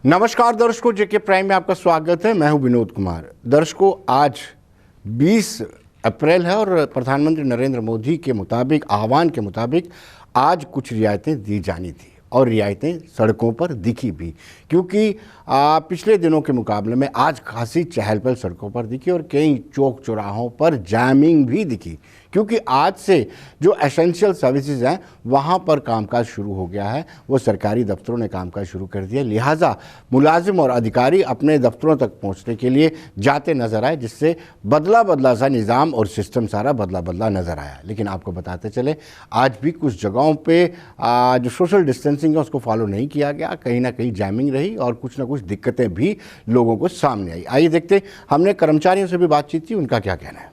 नमस्कार दर्शकों, जेके प्राइम में आपका स्वागत है। मैं हूं विनोद कुमार। दर्शकों, आज 20 अप्रैल है और प्रधानमंत्री नरेंद्र मोदी के मुताबिक, आह्वान के मुताबिक आज कुछ रियायतें दी जानी थी और रियायतें सड़कों पर दिखी भी, क्योंकि पिछले दिनों के मुकाबले में आज खासी चहल पहल सड़कों पर दिखी और कई चौक चौराहों पर जैमिंग भी दिखी, क्योंकि आज से जो एसेंशियल सर्विसेज हैं वहाँ पर कामकाज शुरू हो गया है। वो सरकारी दफ्तरों ने कामकाज शुरू कर दिया, लिहाजा मुलाजिम और अधिकारी अपने दफ्तरों तक पहुँचने के लिए जाते नजर आए, जिससे बदला सा निज़ाम और सिस्टम सारा बदला नज़र आया। लेकिन आपको बताते चले, आज भी कुछ जगहों पे जो सोशल डिस्टेंसिंग है उसको फॉलो नहीं किया गया, कहीं ना कहीं जैमिंग रही और कुछ ना कुछ दिक्कतें भी लोगों को सामने आई। आइए देखते, हमने कर्मचारियों से भी बातचीत की, उनका क्या कहना है।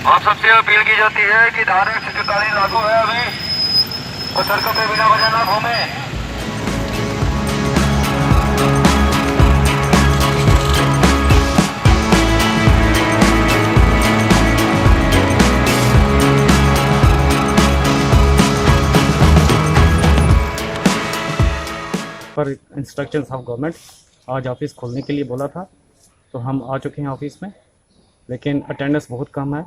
आप सबसे अपील की जाती है कि धारा 144 लागू है अभी, और सड़कों पे बिना वजह ना घूमे। पर इंस्ट्रक्शंस ऑफ गवर्नमेंट आज ऑफिस खोलने के लिए बोला था, तो हम आ चुके हैं ऑफिस में, लेकिन अटेंडेंस बहुत कम है,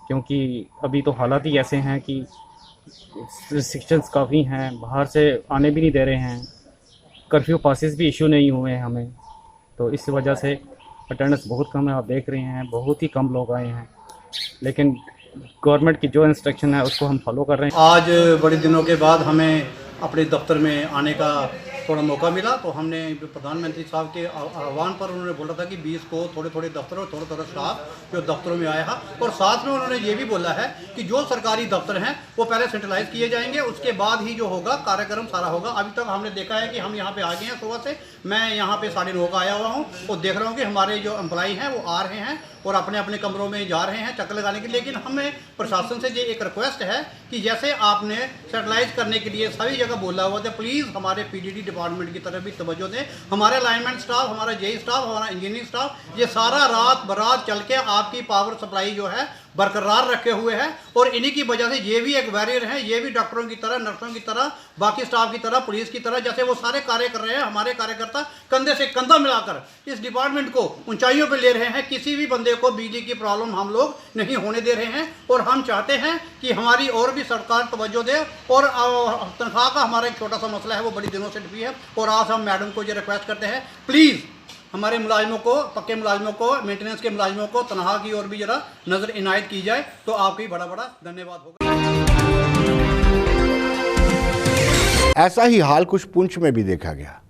क्योंकि अभी तो हालात ही ऐसे हैं कि रिस्ट्रिक्शंस काफ़ी हैं, बाहर से आने भी नहीं दे रहे हैं, कर्फ्यू पासेस भी इशू नहीं हुए हैं हमें, तो इस वजह से अटेंडेंस बहुत कम है। आप देख रहे हैं बहुत ही कम लोग आए हैं, लेकिन गवर्नमेंट की जो इंस्ट्रक्शन है उसको हम फॉलो कर रहे हैं। आज बड़े दिनों के बाद हमें अपने दफ्तर में आने का थोड़ा मौका मिला, तो हमने प्रधानमंत्री साहब के आह्वान पर उन्होंने बोला था कि 20 को थोड़े दफ्तर और थोड़ा स्टाफ जो दफ्तरों में आया है, और साथ में उन्होंने ये भी बोला है कि जो सरकारी दफ्तर हैं वो पहले सेंट्रलाइज किए जाएंगे, उसके बाद ही जो होगा कार्यक्रम सारा होगा। अभी तक हमने देखा है कि हम यहाँ पे आ गए हैं सुबह से, मैं यहाँ पे 9:30 का आया हुआ हूँ और देख रहा हूँ कि हमारे जो एम्प्लॉई हैं वो आ रहे हैं और अपने अपने कमरों में जा रहे हैं चक्कर लगाने के लिए। लेकिन हमें प्रशासन से ये एक रिक्वेस्ट है कि जैसे आपने सेटलाइज करने के लिए सभी जगह बोला हुआ था, प्लीज़ हमारे पीडीडी डिपार्टमेंट की तरफ भी तवज्जो दें। हमारे अलाइनमेंट स्टाफ, हमारा जेई स्टाफ, हमारा इंजीनियरिंग स्टाफ, ये सारा रात बरात चल के आपकी पावर सप्लाई जो है बरकरार रखे हुए हैं, और इन्हीं की वजह से ये भी एक वैरियर है, ये भी डॉक्टरों की तरह, नर्सों की तरह, बाकी स्टाफ की तरह, पुलिस की तरह, जैसे वो सारे कार्य कर रहे हैं, हमारे कार्यकर्ता कंधे से कंधा मिलाकर इस डिपार्टमेंट को ऊंचाइयों पर ले रहे हैं। किसी भी बंदे को बिजली की प्रॉब्लम हम लोग नहीं होने दे रहे हैं, और हम चाहते हैं कि हमारी और भी सरकार तवज्जो दे। और तनख्वाह का हमारा एक छोटा सा मसला है, वो बड़ी दिनों से भी है, और आज हम मैडम को ये रिक्वेस्ट करते हैं, प्लीज़ हमारे मुलाजिमों को, पक्के मुलाजिमों को, मेंटेनेंस के मुलाजिमों को तनख्वाह की ओर भी जरा नज़र इनायत की जाए, तो आपकी बड़ा धन्यवाद होगा। ऐसा ही हाल कुछ पुंछ में भी देखा गया।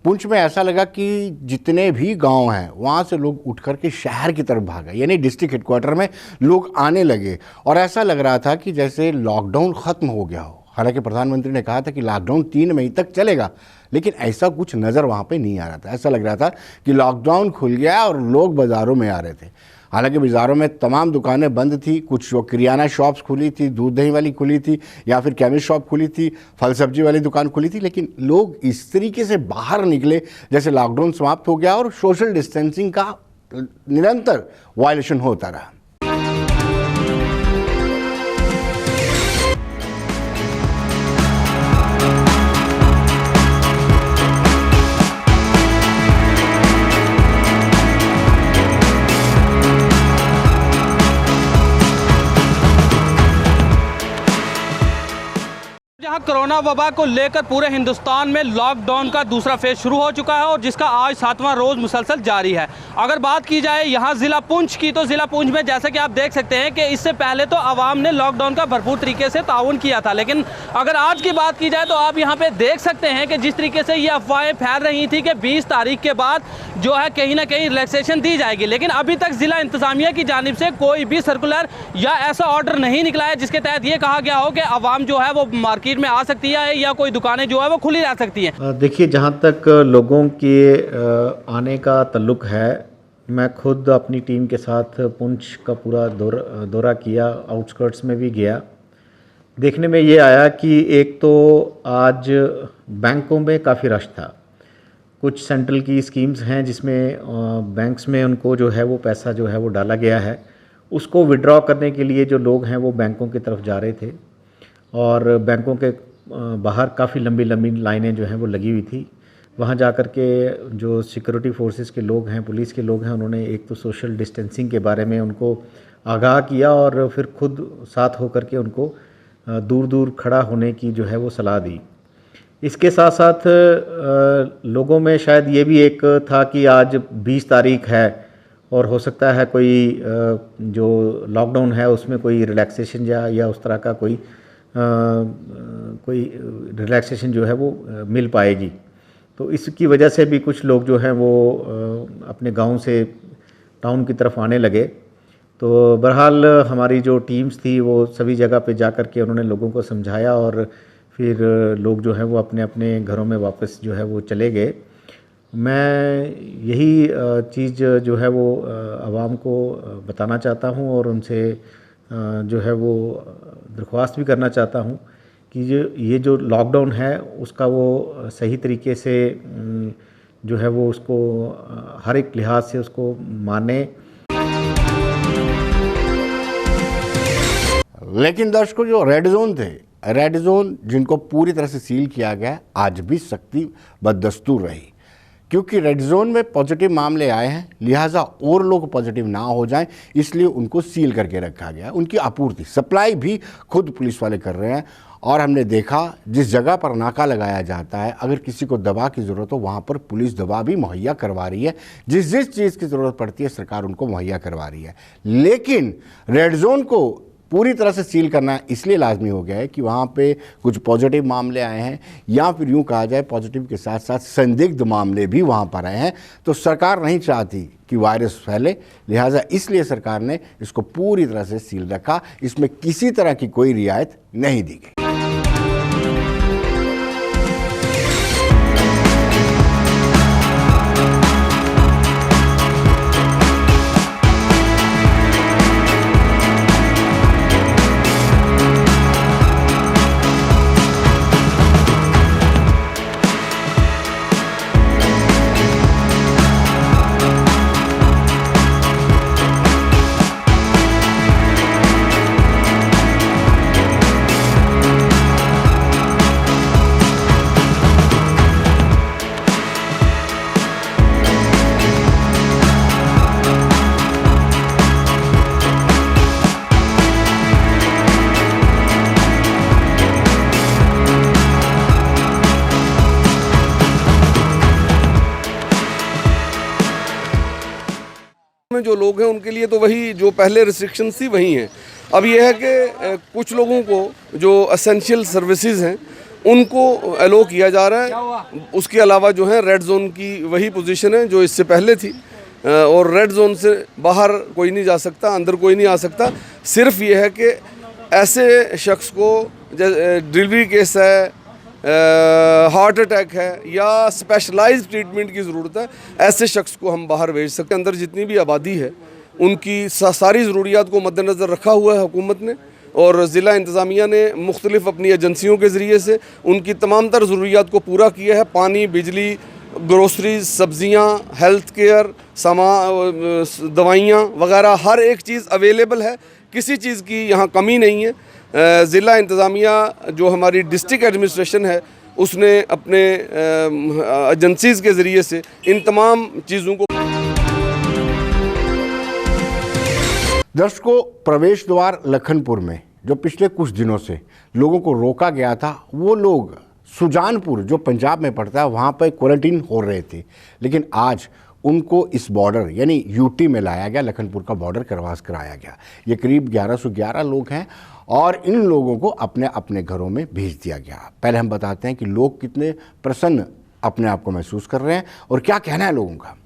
पुंछ में ऐसा लगा कि जितने भी गांव हैं वहाँ से लोग उठ कर के शहर की तरफ भागे, यानी डिस्ट्रिक्ट हेडक्वार्टर में लोग आने लगे, और ऐसा लग रहा था कि जैसे लॉकडाउन ख़त्म हो गया हो। हालांकि प्रधानमंत्री ने कहा था कि लॉकडाउन 3 मई तक चलेगा, लेकिन ऐसा कुछ नज़र वहाँ पे नहीं आ रहा था। ऐसा लग रहा था कि लॉकडाउन खुल गया और लोग बाज़ारों में आ रहे थे। हालांकि बाज़ारों में तमाम दुकानें बंद थी, कुछ जो किराना शॉप्स खुली थी, दूध दही वाली खुली थी, या फिर केमिस्ट शॉप खुली थी, फल सब्जी वाली दुकान खुली थी, लेकिन लोग इस तरीके से बाहर निकले जैसे लॉकडाउन समाप्त हो गया और सोशल डिस्टेंसिंग का निरंतर वायलेशन होता रहा। जहां कोरोना वबा को लेकर पूरे हिंदुस्तान में लॉकडाउन का दूसरा फेज शुरू हो चुका है और जिसका आज 7वां रोज मुसलसल जारी है। अगर बात की जाए यहां ज़िला पुंछ की, तो ज़िला पुंछ में जैसे कि आप देख सकते हैं कि इससे पहले तो आवाम ने लॉकडाउन का भरपूर तरीके से ताउन किया था, लेकिन अगर आज की बात की जाए तो आप यहाँ पे देख सकते हैं कि जिस तरीके से ये अफवाहें फैल रही थी कि 20 तारीख के बाद जो है कहीं ना कहीं रिलैक्सेशन दी जाएगी, लेकिन अभी तक ज़िला इंतज़ामिया की जानिब से कोई भी सर्कुलर या ऐसा ऑर्डर नहीं निकला है जिसके तहत ये कहा गया हो कि आवाम जो है वो मार्केट में आ सकती है या कोई दुकानें जो है वो खुली रह सकती हैं। देखिए, जहाँ तक लोगों के आने का ताल्लुक है, मैं खुद अपनी टीम के साथ पुंछ का पूरा दौरा किया, आउटस्कर्ट्स में भी गया। देखने में ये आया कि एक तो आज बैंकों में काफ़ी रश था। कुछ सेंट्रल की स्कीम्स हैं जिसमें बैंक्स में उनको जो है वो पैसा जो है वो डाला गया है, उसको विड्रॉ करने के लिए जो लोग हैं वो बैंकों की तरफ जा रहे थे और बैंकों के बाहर काफ़ी लंबी लंबी लाइनें जो हैं वो लगी हुई थी। वहाँ जा कर के जो सिक्योरिटी फोर्सेस के लोग हैं, पुलिस के लोग हैं, उन्होंने एक तो सोशल डिस्टेंसिंग के बारे में उनको आगाह किया और फिर खुद साथ होकर के उनको दूर दूर खड़ा होने की जो है वो सलाह दी। इसके साथ साथ लोगों में शायद ये भी एक था कि आज 20 तारीख है और हो सकता है कोई जो लॉकडाउन है उसमें कोई रिलैक्सेशन या उस तरह का कोई रिलैक्सेशन जो है वो मिल पाएगी। तो इसकी वजह से भी कुछ लोग जो हैं वो अपने गांव से टाउन की तरफ आने लगे। तो बहरहाल हमारी जो टीम्स थी वो सभी जगह पे जा कर के उन्होंने लोगों को समझाया और फिर लोग जो हैं वो अपने अपने घरों में वापस जो है वो चले गए। मैं यही चीज़ जो है वो आवाम को बताना चाहता हूँ और उनसे जो है वो दरख्वास्त भी करना चाहता हूँ कि ये जो लॉकडाउन है उसका वो सही तरीके से जो है वो उसको हर एक लिहाज से उसको माने। लेकिन दर्शकों, जो रेड जोन थे, रेड जोन जिनको पूरी तरह से सील किया गया, आज भी सख्ती बदस्तूर रही, क्योंकि रेड जोन में पॉजिटिव मामले आए हैं, लिहाजा और लोग पॉजिटिव ना हो जाएं, इसलिए उनको सील करके रखा गया। उनकी आपूर्ति, सप्लाई भी खुद पुलिस वाले कर रहे हैं। और हमने देखा जिस जगह पर नाका लगाया जाता है, अगर किसी को दवा की ज़रूरत हो वहाँ पर पुलिस दवा भी मुहैया करवा रही है। जिस जिस चीज़ की ज़रूरत पड़ती है सरकार उनको मुहैया करवा रही है। लेकिन रेड जोन को पूरी तरह से सील करना इसलिए लाजमी हो गया है कि वहाँ पे कुछ पॉजिटिव मामले आए हैं, या फिर यूँ कहा जाए पॉजिटिव के साथ साथ संदिग्ध मामले भी वहाँ पर आए हैं। तो सरकार नहीं चाहती कि वायरस फैले, लिहाजा इसलिए सरकार ने इसको पूरी तरह से सील रखा। इसमें किसी तरह की कोई रियायत नहीं दी गई। में जो लोग हैं उनके लिए तो वही जो पहले रिस्ट्रिक्शंस थी वही हैं। अब ये है कि कुछ लोगों को जो एसेंशियल सर्विसेज हैं उनको अलो किया जा रहा है। उसके अलावा जो है रेड जोन की वही पोजीशन है जो इससे पहले थी, और रेड जोन से बाहर कोई नहीं जा सकता, अंदर कोई नहीं आ सकता। सिर्फ ये है कि ऐसे शख्स को डिलीवरी केस है, हार्ट अटैक है या स्पेशलाइज्ड ट्रीटमेंट की ज़रूरत है, ऐसे शख्स को हम बाहर भेज सकते हैं। अंदर जितनी भी आबादी है उनकी सारी ज़रूरियात को मद्देनज़र रखा हुआ है हुकूमत ने, और ज़िला इंतज़ामिया ने मुख्तलिफ़ अपनी एजेंसियों के ज़रिए से उनकी तमाम तर ज़रूरियात को पूरा किया है। पानी, बिजली, ग्रोसरीज, सब्ज़ियाँ, हेल्थ केयर, दवाइयाँ वगैरह हर एक चीज़ अवेलेबल है, किसी चीज़ की यहाँ कमी नहीं है। ज़िला इंतज़ामिया जो हमारी डिस्ट्रिक्ट एडमिनिस्ट्रेशन है उसने अपने एजेंसीज़ के ज़रिए से इन तमाम चीज़ों को। दर्शकों, प्रवेश द्वार लखनपुर में जो पिछले कुछ दिनों से लोगों को रोका गया था, वो लोग सुजानपुर जो पंजाब में पड़ता है वहाँ पर क्वारंटीन हो रहे थे, लेकिन आज उनको इस बॉर्डर यानी यूटी में लाया गया, लखनपुर का बॉर्डर क्रॉस कराया गया। ये करीब 1111 लोग हैं और इन लोगों को अपने अपने घरों में भेज दिया गया। पहले हम बताते हैं कि लोग कितने प्रसन्न अपने आप को महसूस कर रहे हैं और क्या कहना है लोगों का।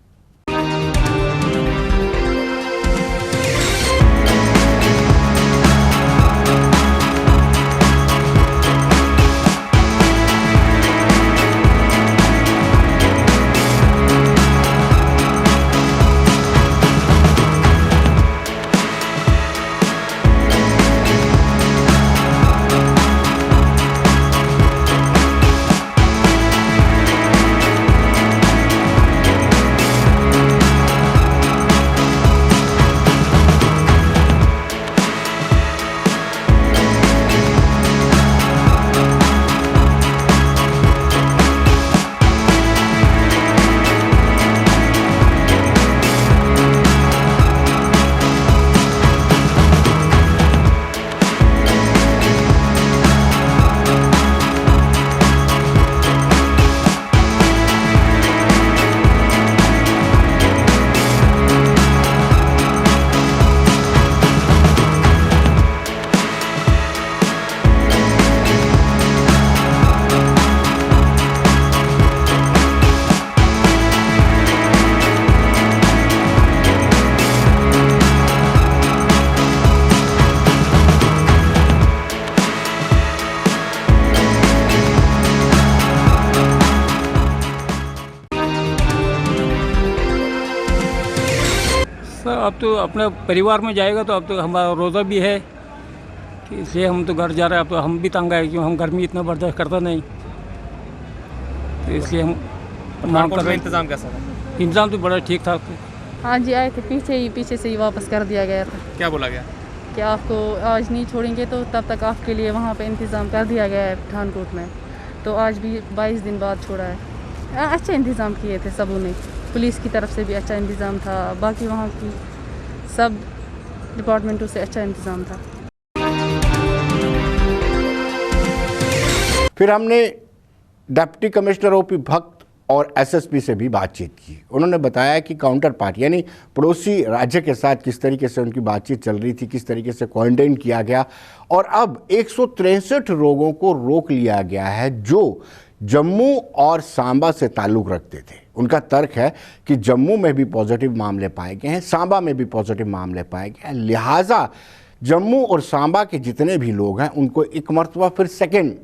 अब तो अपने परिवार में जाएगा तो अब तो हमारा रोज़ा भी है, तो इसलिए हम तो घर जा रहे हैं। अब तो हम भी तंग आए क्यों, हम गर्मी इतना बर्दाश्त करता नहीं, तो इसलिए हम मांग कर रहे हैं। इंतजाम कैसा था? इंतजाम तो बड़ा ठीक ठाक। हाँ जी, आए थे, पीछे से ही वापस कर दिया गया था। क्या बोला गया? कि आपको आज नहीं छोड़ेंगे तो तब तक आपके लिए वहाँ पे इंतज़ाम कर दिया गया है पठानकोट में। तो आज भी 22 दिन बाद छोड़ा है। अच्छे इंतज़ाम किए थे सबों ने, पुलिस की तरफ से भी अच्छा इंतज़ाम था, बाकी वहाँ की सब डिपार्टमेंटों से अच्छा इंतज़ाम था। फिर हमने डिप्टी कमिश्नर ओपी भक्त और एसएसपी से भी बातचीत की। उन्होंने बताया कि काउंटर पार्ट यानी पड़ोसी राज्य के साथ किस तरीके से उनकी बातचीत चल रही थी, किस तरीके से क्वारंटाइन किया गया और अब 163 लोगों को रोक लिया गया है जो जम्मू और सांबा से ताल्लुक़ रखते थे। उनका तर्क है कि जम्मू में भी पॉजिटिव मामले पाए गए हैं, सांबा में भी पॉजिटिव मामले पाए गए हैं, लिहाजा जम्मू और सांबा के जितने भी लोग हैं उनको एक मरतबा फिर सेकेंड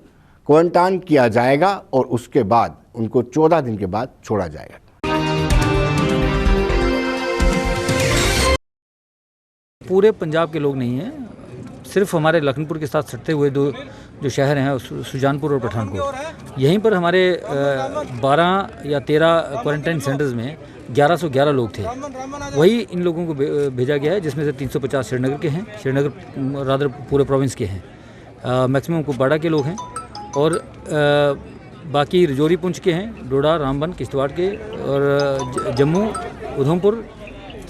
क्वारंटाइन किया जाएगा और उसके बाद उनको 14 दिन के बाद छोड़ा जाएगा। पूरे पंजाब के लोग नहीं हैं, सिर्फ हमारे लखनपुर के साथ सटते हुए दो जो शहर हैं सुजानपुर और पठानकोट, यहीं पर हमारे 12 या 13 क्वारंटाइन सेंटर्स में 1111 लोग थे। वही इन लोगों को भेजा गया है, जिसमें से 350 श्रीनगर के हैं, श्रीनगर रादर पूरे प्रोविंस के हैं, मैक्सिमम कुपवाड़ा के लोग हैं और बाकी रजौरी पुंछ के हैं, डोडा, रामबन, किश्तवाड़ के और जम्मू, उधमपुर,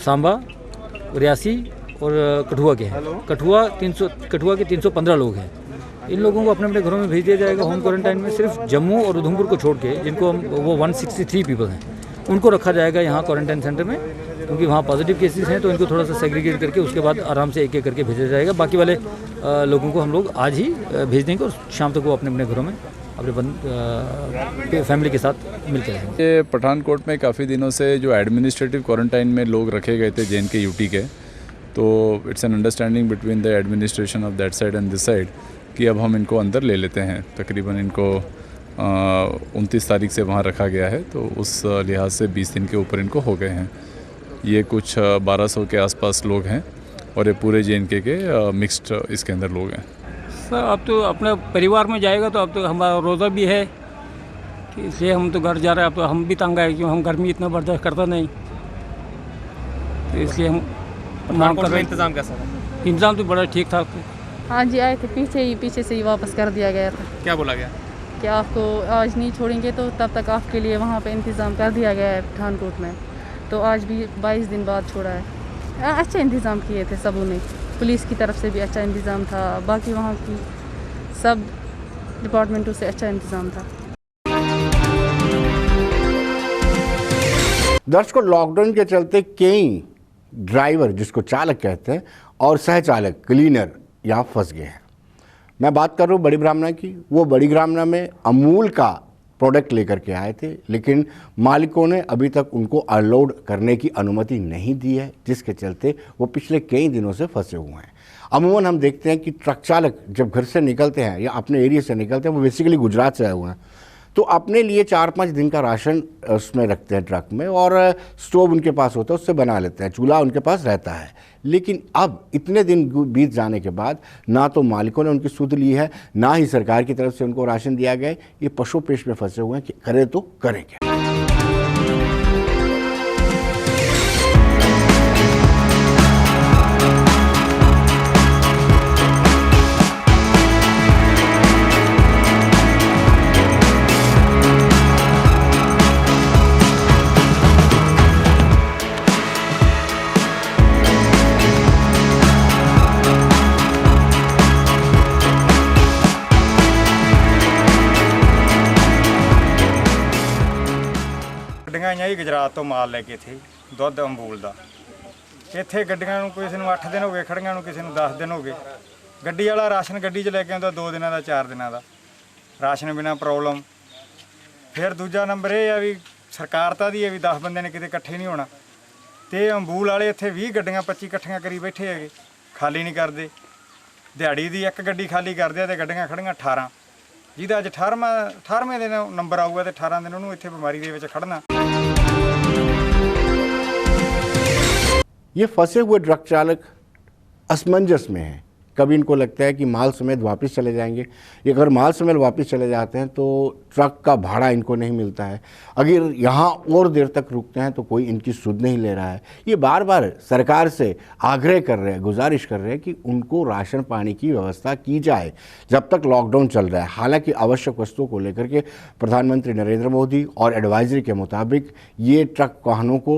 सांबा, रियासी और कठुआ के हैं। कठुआ के 315 लोग हैं। इन लोगों को अपने अपने घरों में भेज दिया जाएगा होम क्वारंटाइन में। सिर्फ जम्मू और उधमपुर को छोड़ के जिनको हम वो 163 पीपल हैं उनको रखा जाएगा यहाँ क्वारंटाइन सेंटर में, क्योंकि वहाँ पॉजिटिव केसेस हैं तो इनको थोड़ा सा सेग्रीगेट करके उसके बाद आराम से एक एक करके भेजा जाएगा। बाकी वाले लोगों को हम लोग आज ही भेज देंगे और शाम तक वो अपने अपने घरों में अपने फैमिली के साथ मिलकर रहेंगे। ये पठानकोट में काफ़ी दिनों से जो एडमिनिस्ट्रेटिव क्वारंटाइन में लोग रखे गए थे JNK यूटी के, तो it's an understanding between the administration of that side and this side कि अब हम इनको अंदर ले लेते हैं। तकरीबन इनको 29 तारीख से वहाँ रखा गया है, तो उस लिहाज से 20 दिन के ऊपर इनको हो गए हैं। ये कुछ 1200 के आसपास लोग हैं और ये पूरे JNK के मिक्स्ड इसके अंदर लोग हैं। सर अब तो अपने परिवार में जाएगा तो अब तो हमारा रोज़ा भी है, तो इसलिए हम तो घर जा रहे हैं। अब तो हम भी तंग आए क्यों, हम गर्मी इतना बर्दाश्त करता नहीं, तो इसलिए हम मांग कर रहे हैं। इंतजाम कैसा था? इंतजाम तो बड़ा ठीक ठाक। हाँ जी, आए थे, पीछे से ही वापस कर दिया गया था। क्या बोला गया? कि आपको आज नहीं छोड़ेंगे तो तब तक आपके लिए वहाँ पे इंतज़ाम कर दिया गया है पठानकोट में। तो आज भी 22 दिन बाद छोड़ा है। अच्छे इंतज़ाम किए थे सबों ने, पुलिस की तरफ से भी अच्छा इंतज़ाम था, बाकी वहाँ की सब डिपार्टमेंटों से अच्छा इंतज़ाम था। दर्शकों, लॉकडाउन के चलते कई ड्राइवर, जिसको चालक कहते हैं, और सहचालक क्लीनर यहाँ फंस गए हैं। मैं बात कर रहा हूँ बड़ी ब्राह्मणा की। वो बड़ी ब्राह्मणा में अमूल का प्रोडक्ट लेकर के आए थे, लेकिन मालिकों ने अभी तक उनको अनलोड करने की अनुमति नहीं दी है, जिसके चलते वो पिछले कई दिनों से फंसे हुए हैं। अमूमन हम देखते हैं कि ट्रक चालक जब घर से निकलते हैं या अपने एरिया से निकलते हैं, वो बेसिकली गुजरात से आए हुए हैं, तो अपने लिए 4-5 दिन का राशन उसमें रखते हैं ट्रक में, और स्टोव उनके पास होता है, उससे बना लेते हैं, चूल्हा उनके पास रहता है। लेकिन अब इतने दिन बीत जाने के बाद ना तो मालिकों ने उनकी सुध ली है, ना ही सरकार की तरफ से उनको राशन दिया गया है। ये पशुपेश में फंसे हुए हैं कि करें तो करें क्या। ਗੱਡੀਆਂ ਆਈਆਂ ਜੀ ਗੁਜਰਾਤ ਤੋਂ ਮਾਲ ਲੈ ਕੇ ਇੱਥੇ ਦੁੱਧ ਅੰਬੂਲ ਦਾ। ਇੱਥੇ ਗੱਡੀਆਂ ਨੂੰ ਕਿਸੇ ਨੂੰ 8 ਦਿਨ ਹੋ ਗਏ ਖੜੀਆਂ ਨੂੰ, ਕਿਸੇ ਨੂੰ 10 ਦਿਨ ਹੋ ਗਏ। ਗੱਡੀ ਵਾਲਾ ਰਾਸ਼ਨ ਗੱਡੀ 'ਚ ਲੈ ਕੇ ਆਉਂਦਾ 2 ਦਿਨਾਂ ਦਾ 4 ਦਿਨਾਂ ਦਾ ਰਾਸ਼ਨ ਬਿਨਾਂ ਪ੍ਰੋਬਲਮ। ਫਿਰ ਦੂਜਾ ਨੰਬਰ ਇਹ ਆ ਵੀ ਸਰਕਾਰ ਤਾਂ ਦੀ ਹੈ ਵੀ 10 ਬੰਦੇ ਨੇ ਕਿਤੇ ਇਕੱਠੇ ਨਹੀਂ ਹੋਣਾ, ਤੇ ਅੰਬੂਲ ਵਾਲੇ ਇੱਥੇ 20 ਗੱਡੀਆਂ 25 ਇਕੱਠੀਆਂ ਕਰੀ ਬੈਠੇ ਹੈਗੇ, ਖਾਲੀ ਨਹੀਂ ਕਰਦੇ। ਦਿਹਾੜੀ ਦੀ ਇੱਕ ਗੱਡੀ ਖਾਲੀ ਕਰਦੇ ਆ ਤੇ ਗੱਡੀਆਂ ਖੜੀਆਂ 18, ਜਿਹਦਾ ਅੱਜ 18ਵੇਂ ਦਿਨ ਨੰਬਰ ਆਊਗਾ ਤੇ 18 ਦਿਨ ਉਹਨੂੰ ਇੱਥੇ ਬਿਮਾਰੀ ਦੇ ਵਿੱਚ ਖੜਨਾ। ये फंसे हुए ट्रक चालक असमंजस में हैं। कभी इनको लगता है कि माल समेत वापस चले जाएंगे, ये अगर माल समेत वापस चले जाते हैं तो ट्रक का भाड़ा इनको नहीं मिलता है। अगर यहाँ और देर तक रुकते हैं तो कोई इनकी सुध नहीं ले रहा है। ये बार बार सरकार से आग्रह कर रहे हैं, गुजारिश कर रहे हैं कि उनको राशन पानी की व्यवस्था की जाए जब तक लॉकडाउन चल रहा है। हालांकि आवश्यक वस्तुओं को लेकर के प्रधानमंत्री नरेंद्र मोदी और एडवाइजरी के मुताबिक ये ट्रक वाहनों को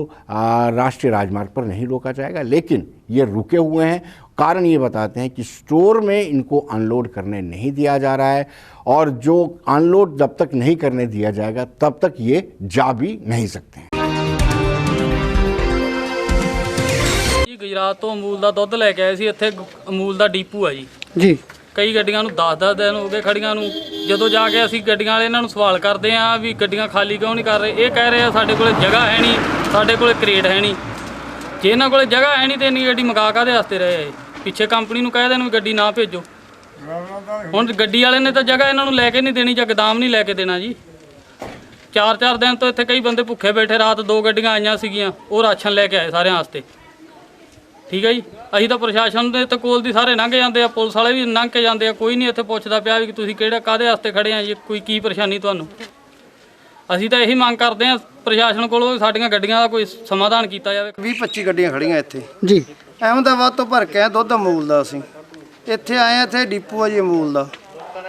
राष्ट्रीय राजमार्ग पर नहीं रोका जाएगा, लेकिन ये रुके हुए हैं। कारण ये बताते हैं कि स्टोर में इनको अनलोड करने नहीं दिया जा रहा है, और जो अनलोड जब तक नहीं करने दिया जाएगा तब तक ये जा भी नहीं सकते हैं। गुजरात तो अमूल का दुध लैके आए थे, इत्थे अमूल का डीपू है जी। कई गड्डियां नूं 10-10 दिन हो गए खड़ियां नूं। जदों जाके असीं गड्डियां वाले इन्हां नूं सवाल करते हैं भी गड्डियां खाली क्यों नहीं कर रहे, ये कह रहे हैं साडे कोल जगह है नहीं, साडे कोल क्रेट है नहीं। जे इन्हां कोल जगह है नहीं तो इन्नी गड्डी मंगा काहदे वास्ते रहे है? पिछे कंपनी नूं कह देन भी गड्डी ना भेजो। हुण गड्डी वाले ने तो जगह इन्हां नूं लैके नहीं देनी, जां गोदाम नहीं लैके देना जी। 4-4 दिन तो इत्थे कई बंदे भुखे बैठे, रात 2 गड्डियां आईयां सीगीआं, वो राशन लैके आए सारे वास्ते। ठीक है जी, असीं तो प्रशासन दे ते कोल दी सारे लंघ जांदे आ, पुलिस वाले भी लंघ के जांदे आ, कोई नहीं इत्थे पुछदा पिया भी तुसीं किहड़ा काहदे वास्ते खड़े आ जी, कोई की परेशानी तुहानूं। ਅਸੀਂ ਤਾਂ ਇਹੀ ਮੰਗ ਕਰਦੇ ਹਾਂ ਪ੍ਰਸ਼ਾਸਨ ਕੋਲੋਂ ਸਾਡੀਆਂ ਗੱਡੀਆਂ ਦਾ ਕੋਈ ਸਮਾਧਾਨ ਕੀਤਾ ਜਾਵੇ। 20-25 ਗੱਡੀਆਂ ਖੜੀਆਂ ਇੱਥੇ ਜੀ। ਅਹਿਮਦਾਬਾਦ ਤੋਂ ਭਰ ਕੇ ਆਏ ਦੁੱਧ ਅਮੂਲ ਦਾ। ਅਸੀਂ ਇੱਥੇ ਆਏ, ਇੱਥੇ ਡਿਪੂ ਆ ਜੀ ਅਮੂਲ ਦਾ।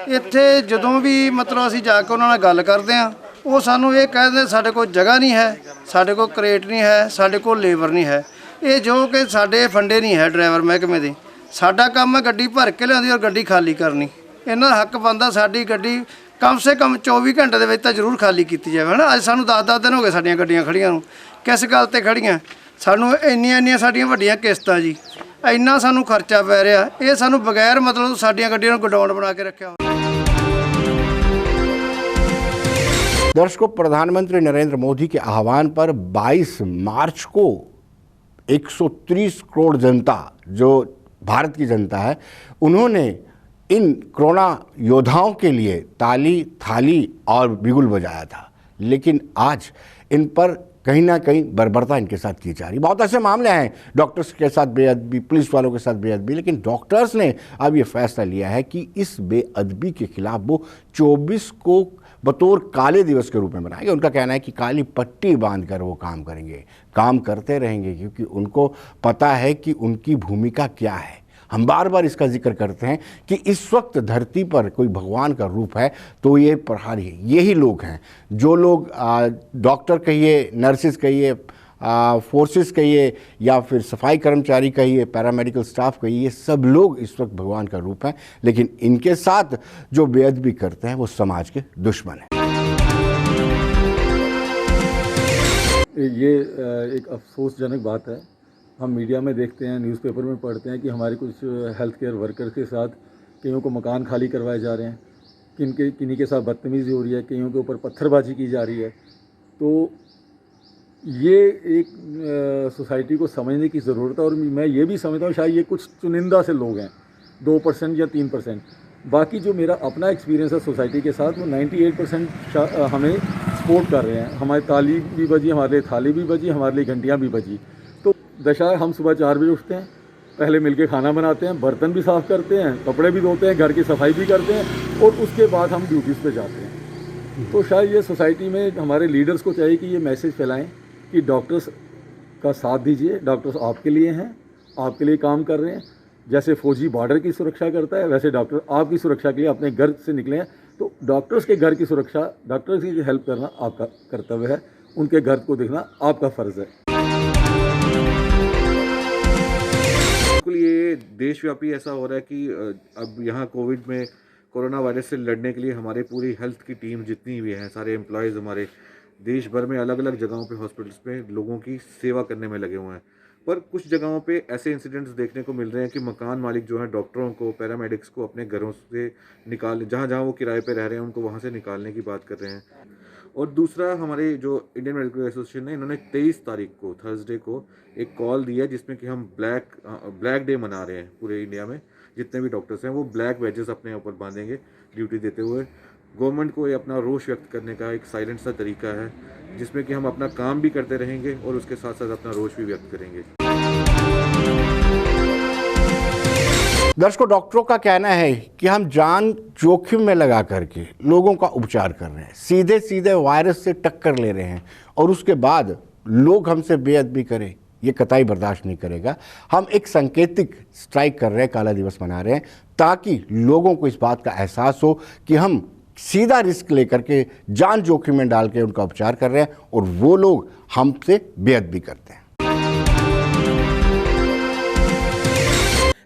ਇੱਥੇ ਜਦੋਂ ਵੀ ਮਤਲਬ ਅਸੀਂ ਜਾ ਕੇ ਉਹਨਾਂ ਨਾਲ ਗੱਲ ਕਰਦੇ ਆ, ਉਹ ਸਾਨੂੰ ਇਹ ਕਹਿੰਦੇ ਸਾਡੇ ਕੋਲ ਜਗ੍ਹਾ ਨਹੀਂ ਹੈ, ਸਾਡੇ ਕੋਲ ਕਰੇਟ ਨਹੀਂ ਹੈ, ਸਾਡੇ ਕੋਲ ਲੇਬਰ ਨਹੀਂ ਹੈ। ਇਹ ਜੋ ਕਿ ਸਾਡੇ ਫੰਡੇ ਨਹੀਂ ਹੈ ਡਰਾਈਵਰ ਮਹਿਕਮੇ ਦੇ। ਸਾਡਾ ਕੰਮ ਹੈ ਗੱਡੀ ਭਰ ਕੇ ਲਿਆਉਂਦੀ ਔਰ ਗੱਡੀ ਖਾਲੀ ਕਰਨੀ। ਇਹਨਾਂ ਦਾ ਹੱਕ ਬਣਦਾ ਸਾਡੀ ਗੱਡੀ कम से कम 24 घंटे ਦੇ ਤਾਂ ਜ਼ਰੂਰ ਖਾਲੀ ਕੀਤੀ ਜਾਵੇ ਹੈ ਨਾ। ਅੱਜ ਸਾਨੂੰ 10-10 ਦਿਨ ਹੋ ਗਏ ਸਾਡੀਆਂ ਗੱਡੀਆਂ ਖੜੀਆਂ ਨੂੰ। ਕਿਸ ਗੱਲ ਤੇ ਖੜੀਆਂ? ਸਾਨੂੰ ਇੰਨੀਆਂ ਸਾਡੀਆਂ ਵੱਡੀਆਂ ਕਿਸ਼ਤਾਂ ਜੀ, ਇੰਨਾ ਸਾਨੂੰ ਖਰਚਾ ਪੈ ਰਿਹਾ। ਇਹ ਸਾਨੂੰ ਬਗੈਰ ਮਤਲਬ ਸਾਡੀਆਂ ਗੱਡੀਆਂ ਨੂੰ ਗੋਡਾਊਨ ਬਣਾ ਕੇ ਰੱਖਿਆ ਹੋਇਆ। दर्शकों, प्रधानमंत्री नरेंद्र मोदी के आह्वान पर 22 मार्च को 130 करोड़ जनता, जो भारत की जनता है, उन्होंने इन कोरोना योद्धाओं के लिए ताली, थाली और बिगुल बजाया था। लेकिन आज इन पर कहीं ना कहीं बर्बरता इनके साथ की जा रही। बहुत ऐसे मामले हैं डॉक्टर्स के साथ बेअदबी, पुलिस वालों के साथ बेअदबी, लेकिन डॉक्टर्स ने अब ये फैसला लिया है कि इस बेअदबी के खिलाफ वो 24 को बतौर काले दिवस के रूप में मनाएंगे। उनका कहना है कि काली पट्टी बांधकर वो काम करेंगे, काम करते रहेंगे, क्योंकि उनको पता है कि उनकी भूमिका क्या है। हम बार बार इसका जिक्र करते हैं कि इस वक्त धरती पर कोई भगवान का रूप है तो ये प्रहरी है। यही लोग हैं जो लोग डॉक्टर कहिए, नर्सिस कहिए, फोर्सेस कहिए या फिर सफाई कर्मचारी कहिए, पैरामेडिकल स्टाफ कहिए, ये सब लोग इस वक्त भगवान का रूप हैं, लेकिन इनके साथ जो बेअदबी करते हैं वो समाज के दुश्मन हैं। ये एक अफसोसजनक बात है। हम मीडिया में देखते हैं, न्यूज़पेपर में पढ़ते हैं कि हमारे कुछ हेल्थ केयर वर्कर के साथ कईयों को मकान खाली करवाए जा रहे हैं, किन्हीं के साथ बदतमीज़ी हो रही है, कईयों के ऊपर पत्थरबाजी की जा रही है। तो ये एक सोसाइटी को समझने की ज़रूरत है। और मैं ये भी समझता हूँ शायद ये कुछ चुनिंदा से लोग हैं, 2% या 3%। बाकी जो मेरा अपना एक्सपीरियंस है सोसाइटी के साथ, वो 98% हमें सपोर्ट कर रहे हैं। हमारी ताली भी बजी, हमारे लिए थाली भी बजी, हमारे लिए घंटियाँ भी बजी। तो दशा हम सुबह 4 बजे उठते हैं, पहले मिलके खाना बनाते हैं, बर्तन भी साफ़ करते हैं, कपड़े भी धोते हैं, घर की सफाई भी करते हैं, और उसके बाद हम ड्यूटीज़ पे जाते हैं। तो शायद ये सोसाइटी में हमारे लीडर्स को चाहिए कि ये मैसेज फैलाएं कि डॉक्टर्स का साथ दीजिए, डॉक्टर्स आपके लिए हैं, आपके लिए काम कर रहे हैं। जैसे फौजी बॉर्डर की सुरक्षा करता है, वैसे डॉक्टर आपकी सुरक्षा के लिए अपने घर से निकले हैं। तो डॉक्टर्स के घर की सुरक्षा, डॉक्टर्स की हेल्प करना आपका कर्तव्य है, उनके घर को देखना आपका फ़र्ज़ है। बिल्कुल ये देशव्यापी ऐसा हो रहा है कि अब यहाँ कोविड में कोरोना वायरस से लड़ने के लिए हमारे पूरी हेल्थ की टीम जितनी भी हैं, सारे एम्प्लॉयज़ हमारे देश भर में अलग अलग जगहों पे हॉस्पिटल्स में लोगों की सेवा करने में लगे हुए हैं। पर कुछ जगहों पे ऐसे इंसिडेंट्स देखने को मिल रहे हैं कि मकान मालिक जो हैं डॉक्टरों को, पैरामेडिक्स को अपने घरों से निकाल, जहाँ वो किराए पे रह रहे हैं उनको वहाँ से निकालने की बात कर रहे हैं। और दूसरा, हमारे जो इंडियन मेडिकल एसोसिएशन है, इन्होंने 23 तारीख को थर्सडे को एक कॉल दिया जिसमें कि हम ब्लैक डे मना रहे हैं पूरे इंडिया में। जितने भी डॉक्टर्स हैं वो ब्लैक बैजेस अपने ऊपर बांधेंगे ड्यूटी देते हुए। गवर्नमेंट को ये अपना रोष व्यक्त करने का एक साइलेंट सा तरीका है जिसमें कि हम अपना काम भी करते रहेंगे और उसके साथ साथ अपना रोष भी व्यक्त करेंगे। दर्शकों, डॉक्टरों का कहना है कि हम जान जोखिम में लगा करके लोगों का उपचार कर रहे हैं, सीधे सीधे वायरस से टक्कर ले रहे हैं, और उसके बाद लोग हमसे बेअदबी करें, ये कतई बर्दाश्त नहीं करेगा। हम एक सांकेतिक स्ट्राइक कर रहे हैं, काला दिवस मना रहे हैं, ताकि लोगों को इस बात का एहसास हो कि हम सीधा रिस्क लेकर के जान जोखिम में डाल के उनका उपचार कर रहे हैं और वो लोग हमसे बेअदबी करते हैं।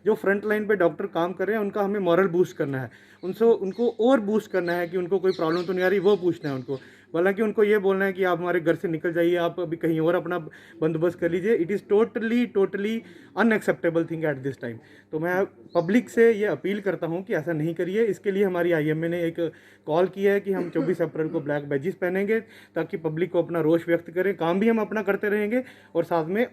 जो फ्रंट लाइन पे डॉक्टर काम कर रहे हैं उनका हमें मॉरल बूस्ट करना है, उनको और बूस्ट करना है कि उनको कोई प्रॉब्लम तो नहीं आ रही, वो पूछना है उनको। हालांकि उनको ये बोलना है कि आप हमारे घर से निकल जाइए, आप अभी कहीं और अपना बंदोबस्त कर लीजिए। It is totally unacceptable thing at this time. तो मैं पब्लिक से ये अपील करता हूँ कि ऐसा नहीं करिए। इसके लिए हमारी IMA ने एक कॉल किया है कि हम 24 अप्रैल को ब्लैक बैजेस पहनेंगे ताकि पब्लिक को अपना रोष व्यक्त करें। काम भी हम अपना करते रहेंगे और साथ में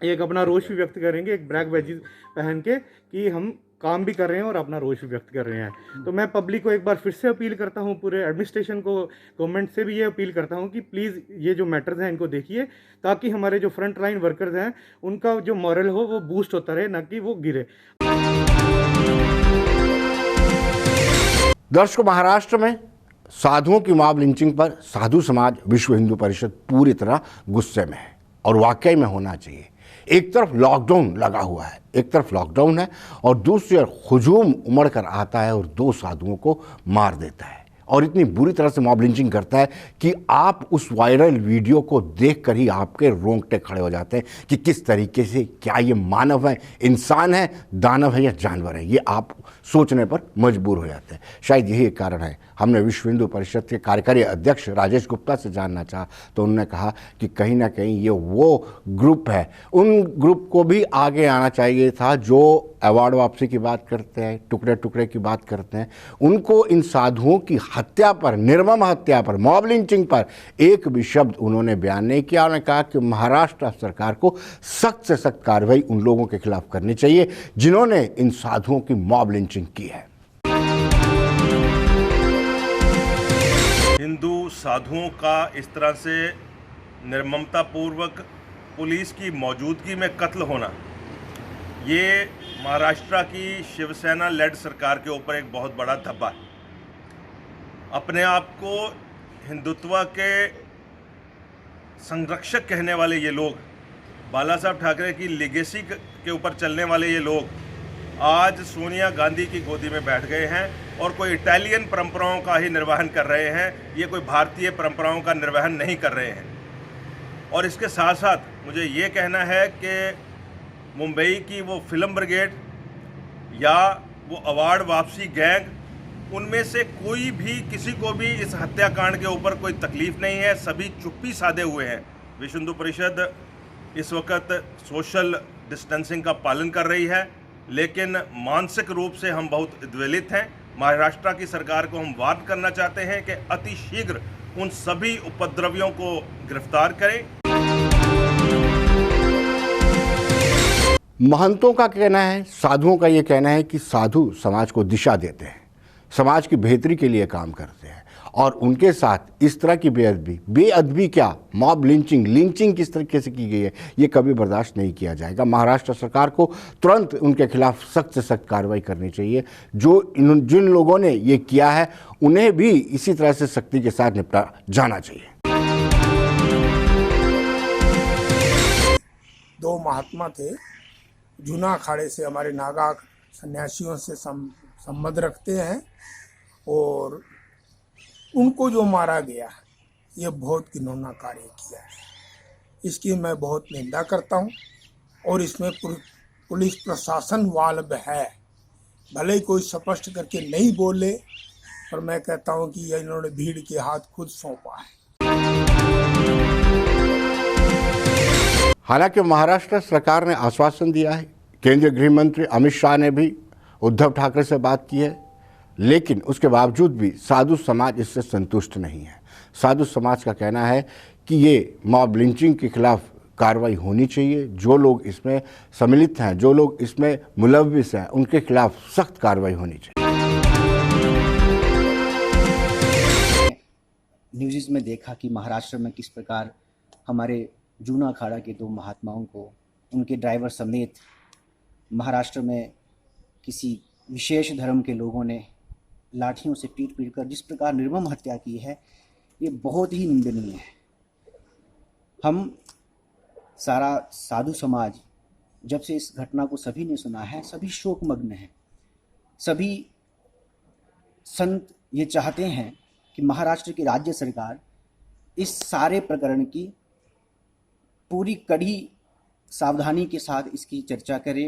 एक अपना रोष भी व्यक्त करेंगे, एक ब्लैक बैजेस पहन के, कि हम काम भी कर रहे हैं और अपना रोष भी व्यक्त कर रहे हैं। तो मैं पब्लिक को एक बार फिर से अपील करता हूं, पूरे एडमिनिस्ट्रेशन को, गवर्नमेंट से भी ये अपील करता हूं कि प्लीज़ ये जो मैटर्स हैं इनको देखिए, ताकि हमारे जो फ्रंट लाइन वर्कर्स हैं उनका जो मॉरल हो वो बूस्ट होता रहे, ना कि वो गिरे। दर्शकों, महाराष्ट्र में साधुओं की मॉब लिंचिंग पर साधु समाज, विश्व हिंदू परिषद पूरी तरह गुस्से में है, और वाकई में होना चाहिए। एक तरफ लॉकडाउन लगा हुआ है, एक तरफ लॉकडाउन है, और दूसरी ओर हुजूम उमड़ कर आता है और 2 साधुओं को मार देता है, और इतनी बुरी तरह से मॉब लिंचिंग करता है कि आप उस वायरल वीडियो को देखकर ही आपके रोंगटे खड़े हो जाते हैं कि किस तरीके से, क्या ये मानव है, इंसान है, दानव है या जानवर है, ये आप सोचने पर मजबूर हो जाते हैं। शायद यही एक कारण है। हमने विश्व हिंदू परिषद के कार्यकारी अध्यक्ष राजेश गुप्ता से जानना चाहा तो उन्होंने कहा कि कहीं ना कहीं ये वो ग्रुप है, उन ग्रुप को भी आगे आना चाहिए था जो अवार्ड वापसी की बात करते हैं, टुकड़े टुकड़े की बात करते हैं। उनको इन साधुओं की हत्या पर, निर्मम हत्या पर, मॉब लिंचिंग पर एक भी शब्द उन्होंने बयान नहीं किया। उन्होंने कहा कि महाराष्ट्र सरकार को सख्त से सख्त कार्रवाई उन लोगों के खिलाफ करनी चाहिए जिन्होंने इन साधुओं की मॉब लिंचिंग की है। हिंदू साधुओं का इस तरह से निर्ममतापूर्वक पुलिस की मौजूदगी में कत्ल होना, ये महाराष्ट्र की शिवसेना लेड सरकार के ऊपर एक बहुत बड़ा धब्बा है। अपने आप को हिंदुत्व के संरक्षक कहने वाले ये लोग, बाला साहब ठाकरे की लेगेसी के ऊपर चलने वाले ये लोग आज सोनिया गांधी की गोदी में बैठ गए हैं और कोई इटालियन परंपराओं का ही निर्वहन कर रहे हैं। ये कोई भारतीय परंपराओं का निर्वहन नहीं कर रहे हैं। और इसके साथ साथ मुझे ये कहना है कि मुंबई की वो फिल्म ब्रिगेड या वो अवार्ड वापसी गैंग, उनमें से कोई भी किसी को भी इस हत्याकांड के ऊपर कोई तकलीफ़ नहीं है। सभी चुप्पी साधे हुए हैं। विश्व हिंदू परिषद इस वक्त सोशल डिस्टेंसिंग का पालन कर रही है, लेकिन मानसिक रूप से हम बहुत द्वेलित हैं। महाराष्ट्र की सरकार को हम वार्न करना चाहते हैं कि अति शीघ्र उन सभी उपद्रवियों को गिरफ्तार करें। महंतों का कहना है, साधुओं का ये कहना है कि साधु समाज को दिशा देते हैं, समाज की बेहतरी के लिए काम करते हैं, और उनके साथ इस तरह की बेअदबी क्या, मॉब लिंचिंग किस तरीके से की गई है, ये कभी बर्दाश्त नहीं किया जाएगा। महाराष्ट्र सरकार को तुरंत उनके खिलाफ सख्त से सख्त कार्रवाई करनी चाहिए। जिन लोगों ने ये किया है उन्हें भी इसी तरह से सख्ती के साथ निपटा जाना चाहिए। दो महात्मा थे, जूना अखाड़े से हमारे नागा सन्यासियों से संबंध रखते हैं, और उनको जो मारा गया ये बहुत घिनौना कार्य किया है। इसकी मैं बहुत निंदा करता हूँ, और इसमें पुलिस प्रशासन वाल्व है। भले ही कोई स्पष्ट करके नहीं बोले, पर मैं कहता हूँ कि ये इन्होंने भीड़ के हाथ खुद सौंपा है। हालांकि महाराष्ट्र सरकार ने आश्वासन दिया है, केंद्रीय गृह मंत्री अमित शाह ने भी उद्धव ठाकरे से बात की है, लेकिन उसके बावजूद भी साधु समाज इससे संतुष्ट नहीं है। साधु समाज का कहना है कि ये मॉब लिंचिंग के खिलाफ कार्रवाई होनी चाहिए। जो लोग इसमें सम्मिलित हैं, जो लोग इसमें मुलव्विस हैं, उनके खिलाफ सख्त कार्रवाई होनी चाहिए। न्यूज़ में देखा कि महाराष्ट्र में किस प्रकार हमारे जूना अखाड़ा के दो महात्माओं को उनके ड्राइवर समेत महाराष्ट्र में किसी विशेष धर्म के लोगों ने लाठियों से पीट कर जिस प्रकार निर्मम हत्या की है, ये बहुत ही निंदनीय है। हम सारा साधु समाज, जब से इस घटना को सभी ने सुना है, सभी शोकमग्न हैं। सभी संत ये चाहते हैं कि महाराष्ट्र की राज्य सरकार इस सारे प्रकरण की पूरी कड़ी सावधानी के साथ इसकी चर्चा करे।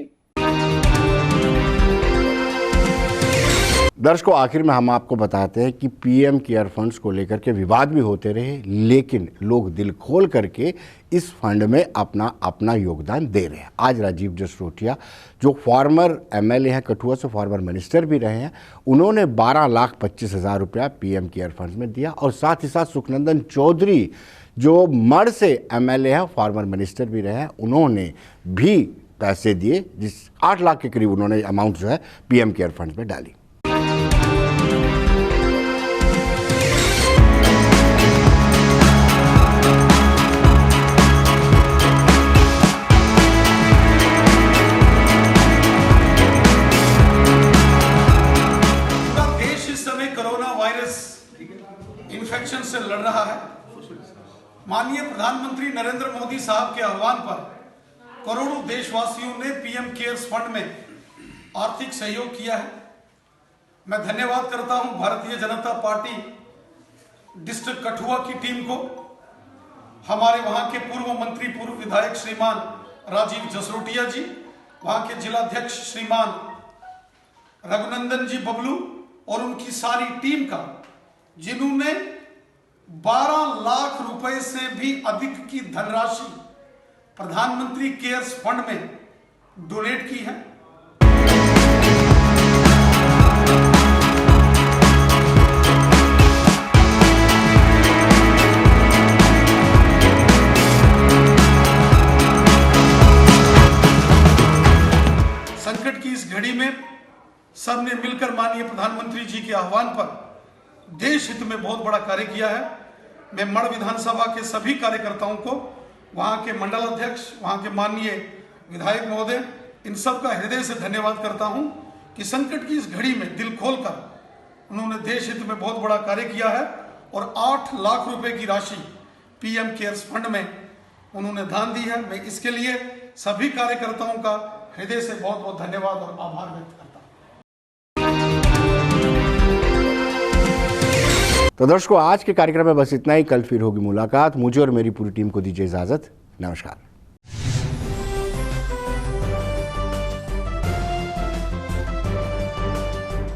दर्शकों, आखिर में हम आपको बताते हैं कि पीएम केयर फंड्स को लेकर के विवाद भी होते रहे, लेकिन लोग दिल खोल करके इस फंड में अपना योगदान दे रहे हैं। आज राजीव जसरोटिया, जो फॉर्मर एमएलए हैं कठुआ से, फॉर्मर मिनिस्टर भी रहे हैं, उन्होंने 12,25,000 रुपया पीएम केयर फंड्स में दिया, और साथ ही साथ सुखनंदन चौधरी जो मढ़ से एमएलए हैं, फॉर्मर मिनिस्टर भी रहे हैं, उन्होंने भी पैसे दिए, जिस 8 लाख के करीब उन्होंने अमाउंट जो है पीएम केयर फंड्स में डाली। इन्फेक्शन से लड़ रहा है। माननीय प्रधानमंत्री नरेंद्र मोदी साहब के आह्वान पर करोड़ों देशवासियों ने पीएम केयर्स फंड में आर्थिक सहयोग किया है। मैं धन्यवाद करता हूं भारतीय जनता पार्टी डिस्ट्रिक्ट कठुआ की टीम को, हमारे वहां के पूर्व मंत्री, पूर्व विधायक श्रीमान राजीव जसरोटिया जी, वहां के जिलाध्यक्ष श्रीमान रघुनंदन जी बबलू और उनकी सारी टीम का, जिन्होंने 12 लाख रुपए से भी अधिक की धनराशि प्रधानमंत्री केयर्स फंड में डोनेट की है। संकट की इस घड़ी में सबने मिलकर माननीय प्रधानमंत्री जी के आह्वान पर देश हित में बहुत बड़ा कार्य किया है। मैं मढ़ विधानसभा के सभी कार्यकर्ताओं को, वहां के मंडल अध्यक्ष, वहां के माननीय विधायक महोदय, इन सब का हृदय से धन्यवाद करता हूं कि संकट की इस घड़ी में दिल खोलकर उन्होंने देश हित में बहुत बड़ा कार्य किया है और 8 लाख रुपए की राशि पीएम केयर्स फंड में उन्होंने दान दी है। मैं इसके लिए सभी कार्यकर्ताओं का हृदय से बहुत बहुत धन्यवाद और आभार व्यक्त करता हूं। तो दर्शकों, आज के कार्यक्रम में बस इतना ही। कल फिर होगी मुलाकात। मुझे और मेरी पूरी टीम को दीजिए इजाज़त। नमस्कार।